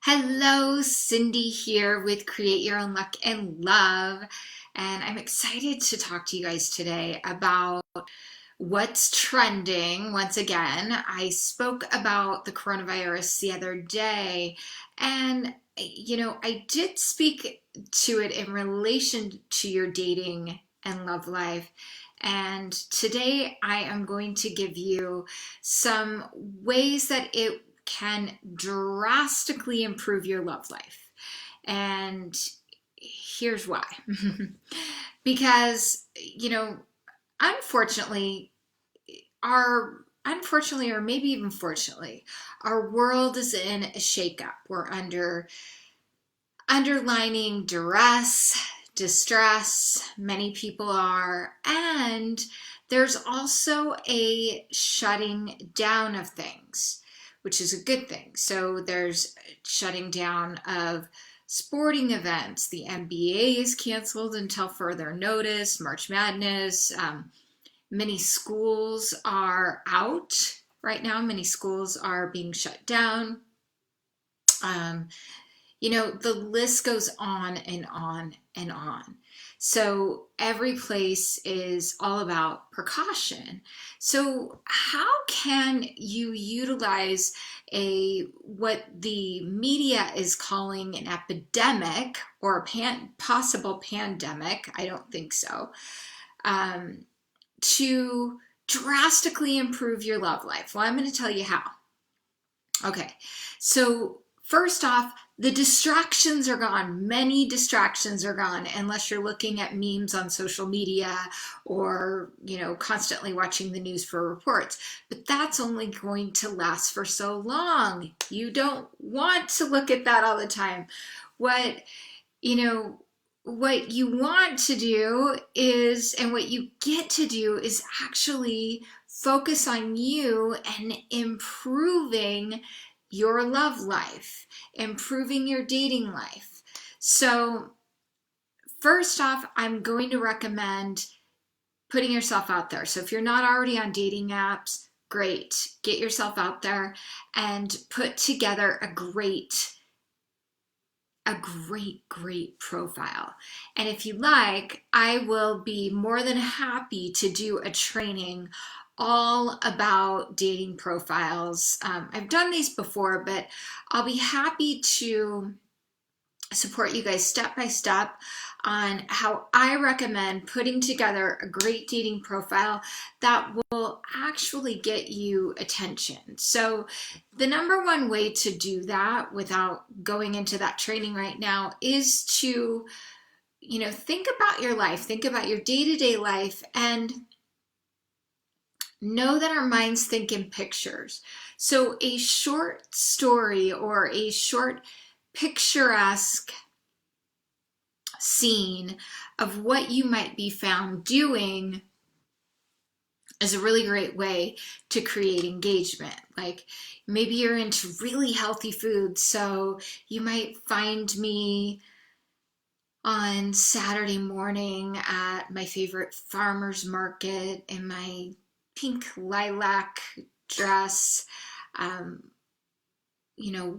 Hello, Cindy here with Create Your Own Luck and Love. And I'm excited to talk to you guys today about what's trending. Once again, I spoke about the coronavirus the other day, and I did speak to it in relation to your dating and love life. And today I am going to give you some ways that it can drastically improve your love life. And here's why. Because, unfortunately, or maybe even fortunately, our world is in a shakeup. We're under underlining duress, distress. Many people are. And there's also a shutting down of things, which is a good thing. So there's shutting down of sporting events. The NBA is canceled until further notice. March Madness. Many schools are out right now. Many schools are being shut down. Um, the list goes on and on and on. So every place is all about precaution. So how can you utilize a what the media is calling an epidemic or a possible pandemic? I don't think so. To drastically improve your love life. Well, I'm going to tell you how. Okay, so first off, the distractions are gone. Many distractions are gone unless you're looking at memes on social media or, constantly watching the news for reports. But that's only going to last for so long. You don't want to look at that all the time. What, what you want to do is, and what you get to do is actually focus on you and improving your love life, improving your dating life. So, first off, I'm going to recommend putting yourself out there. So, if you're not already on dating apps, great. Get yourself out there and put together a great profile. And if you like, I will be more than happy to do a training all about dating profiles. I've done these before, but I'll be happy to support you guys step by step on how I recommend putting together a great dating profile that will actually get you attention. So the number one way to do that without going into that training right now is to, think about your life, think about your day-to-day life, and know that our minds think in pictures. So a short story or a short picturesque scene of what you might be found doing is a really great way to create engagement. Like maybe you're into really healthy food, so you might find me on Saturday morning at my favorite farmer's market in my pink lilac dress,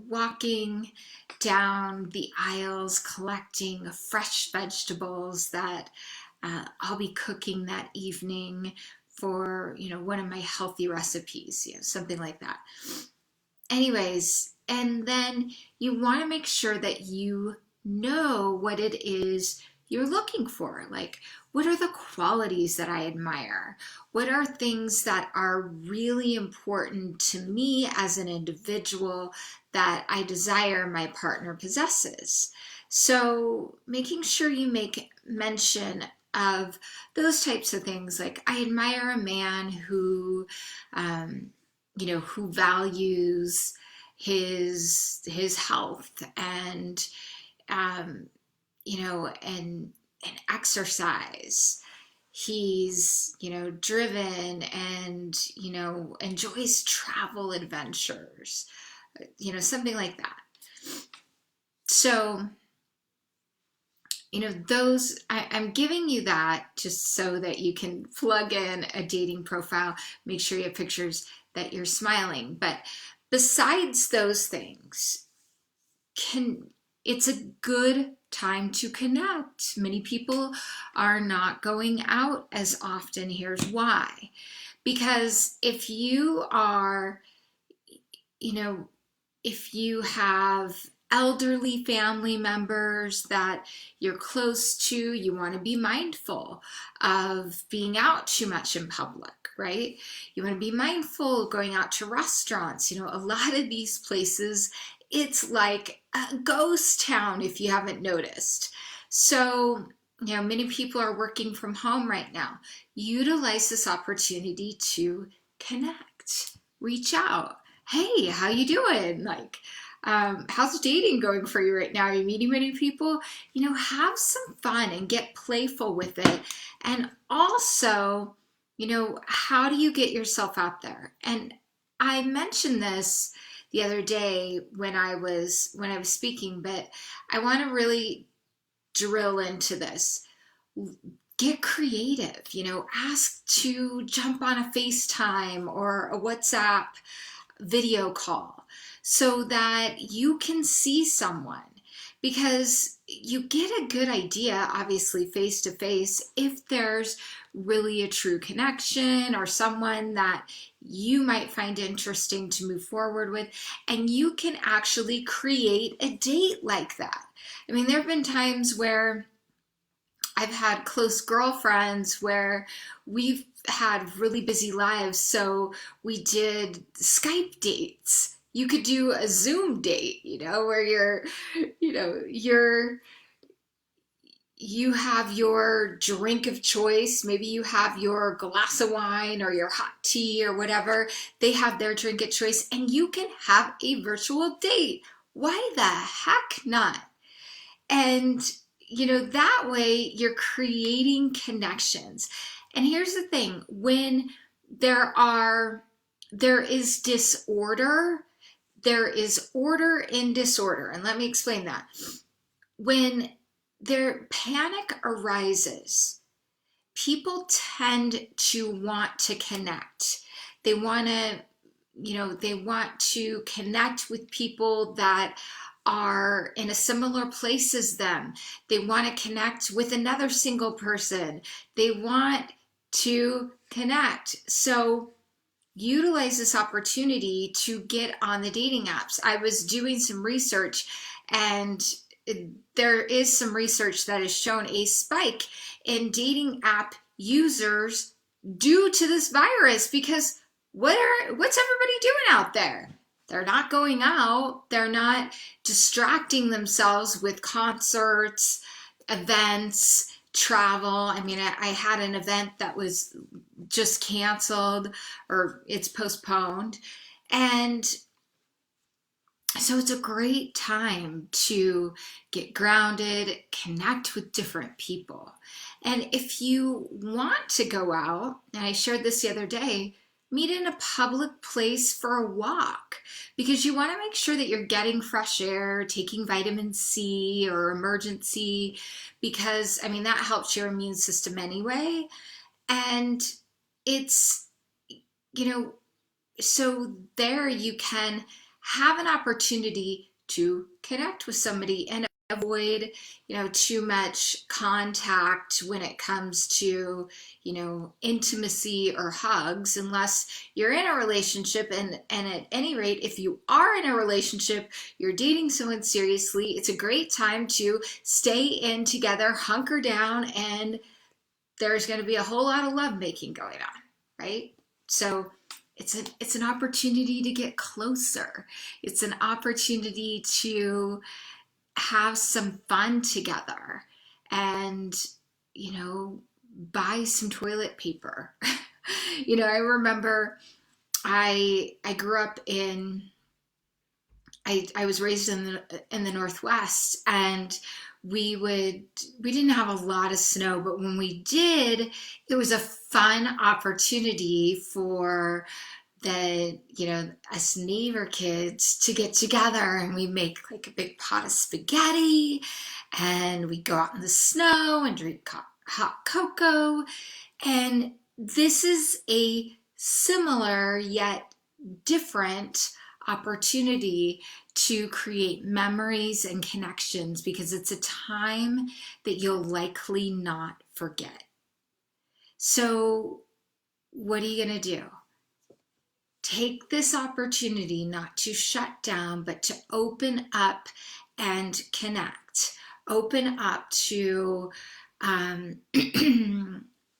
walking down the aisles collecting fresh vegetables that I'll be cooking that evening for, one of my healthy recipes, something like that. Anyways, and then you want to make sure that you know what it is you're looking for. Like, what are the qualities that I admire? What are things that are really important to me as an individual that I desire my partner possesses? So making sure you make mention of those types of things. Like, I admire a man who, who values his health and and exercise. He's, driven and, enjoys travel adventures, something like that. So, I'm giving you that just so that you can plug in a dating profile, make sure you have pictures that you're smiling. But besides those things, it's a good time to connect. Many people are not going out as often. Here's why. Because if you are, you know, if you have elderly family members that you're close to, you want to be mindful of being out too much in public, right? You want to be mindful of going out to restaurants. A lot of these places, it's like a ghost town if you haven't noticed. So, many people are working from home right now. Utilize this opportunity to connect, reach out. Hey, how you doing? How's dating going for you right now? Are you meeting many people? Have some fun and get playful with it. And also, how do you get yourself out there? And I mentioned this the other day when I was speaking, but I want to really drill into this. Get creative, ask to jump on a FaceTime or a WhatsApp video call so that you can see someone, because you get a good idea, obviously face to face, if there's really a true connection or someone that you might find interesting to move forward with, and you can actually create a date like that. I mean, there have been times where I've had close girlfriends where we've had really busy lives, so we did Skype dates. You could do a Zoom date, where you have your drink of choice. Maybe you have your glass of wine or your hot tea or whatever. They have their drink of choice, and you can have a virtual date. Why the heck not? And that way you're creating connections. And here's the thing, when there is disorder, there is order in disorder. And let me explain that. When panic arises, people tend to want to connect. They want to connect with people that are in a similar place as them. They want to connect with another single person. They want to connect. So utilize this opportunity to get on the dating apps. I was doing some research, and there is some research that has shown a spike in dating app users due to this virus, because what's everybody doing out there? They're not going out. They're not distracting themselves with concerts, events, travel. I mean, I had an event that was just canceled, or it's postponed. And so it's a great time to get grounded, connect with different people. And if you want to go out, and I shared this the other day, meet in a public place for a walk, because you want to make sure that you're getting fresh air, taking vitamin C or Emergen-C, because that helps your immune system anyway. And it's, so there you can have an opportunity to connect with somebody and avoid, too much contact when it comes to, intimacy or hugs, unless you're in a relationship. And at any rate, if you are in a relationship, you're dating someone seriously, it's a great time to stay in together, hunker down, and there's going to be a whole lot of lovemaking going on, right? So it's an opportunity to get closer. It's an opportunity to have some fun together, and buy some toilet paper. I remember I grew up in I was raised in the Northwest, and we didn't have a lot of snow, but when we did, it was a fun opportunity for us neighbor kids to get together, and we make like a big pot of spaghetti, and we go out in the snow and drink hot cocoa. And this is a similar yet different opportunity to create memories and connections, because it's a time that you'll likely not forget. So what are you going to do? Take this opportunity not to shut down, but to open up and connect. Open up to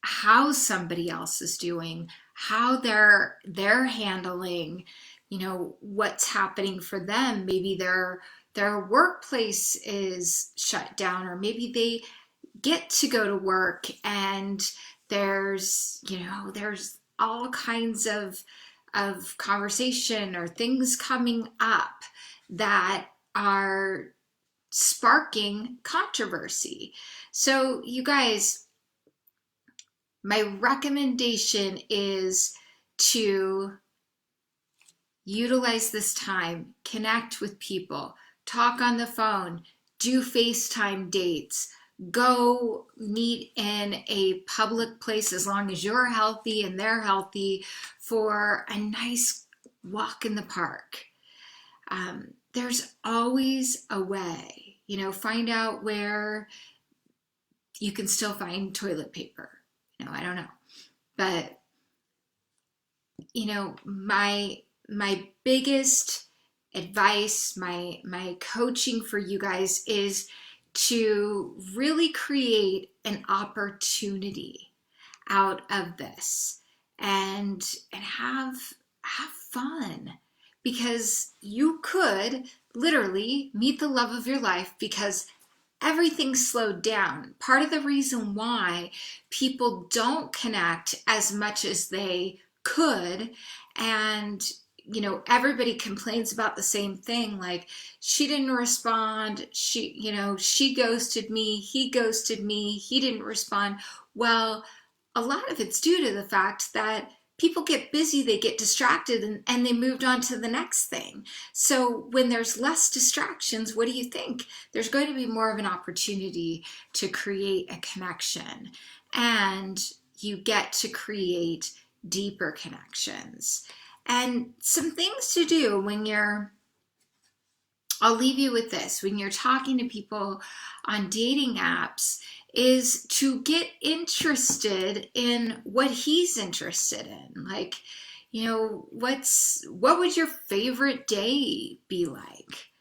how somebody else is doing, how they're handling, what's happening for them. Maybe their workplace is shut down, or maybe they get to go to work and there's all kinds of conversation or things coming up that are sparking controversy. So you guys, my recommendation is to utilize this time, connect with people, talk on the phone, do FaceTime dates, go meet in a public place as long as you're healthy and they're healthy for a nice walk in the park. There's always a way, find out where you can still find toilet paper. I don't know. But, my biggest advice, my coaching for you guys is to really create an opportunity out of this and have fun, because you could literally meet the love of your life because everything slowed down. Part of the reason why people don't connect as much as they could, and everybody complains about the same thing, like, she didn't respond, she ghosted me, he ghosted me, he didn't respond. Well, a lot of it's due to the fact that people get busy, they get distracted, and they moved on to the next thing. So when there's less distractions, what do you think? There's going to be more of an opportunity to create a connection, and you get to create deeper connections. And some things to do I'll leave you with this, when you're talking to people on dating apps, is to get interested in what he's interested in. Like, what would your favorite day be like?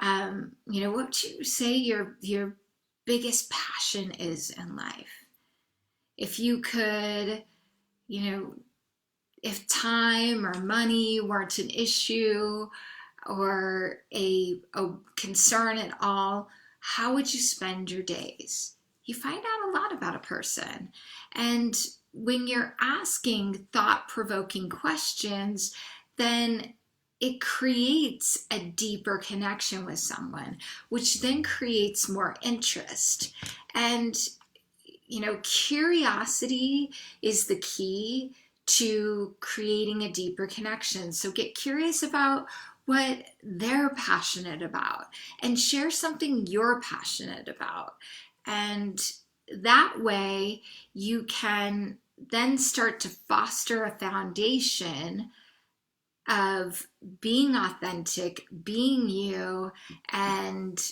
What would you say your biggest passion is in life? If you could, if time or money weren't an issue or a concern at all, how would you spend your days? You find out a lot about a person. And when you're asking thought-provoking questions, then it creates a deeper connection with someone, which then creates more interest. And, curiosity is the key to creating a deeper connection. So get curious about what they're passionate about and share something you're passionate about. And that way you can then start to foster a foundation of being authentic, being you, and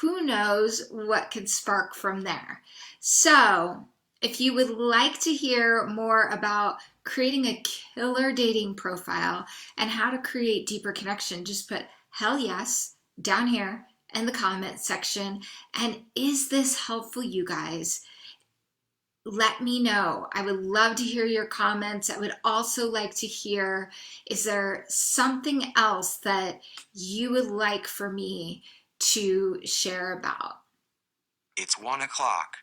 who knows what could spark from there. So if you would like to hear more about creating a killer dating profile and how to create deeper connection, just put hell yes down here in the comment section. And is this helpful, you guys? Let me know. I would love to hear your comments. I would also like to hear, is there something else that you would like for me to share about? It's 1 o'clock.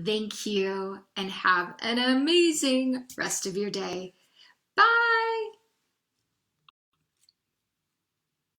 Thank you, and have an amazing rest of your day. Bye.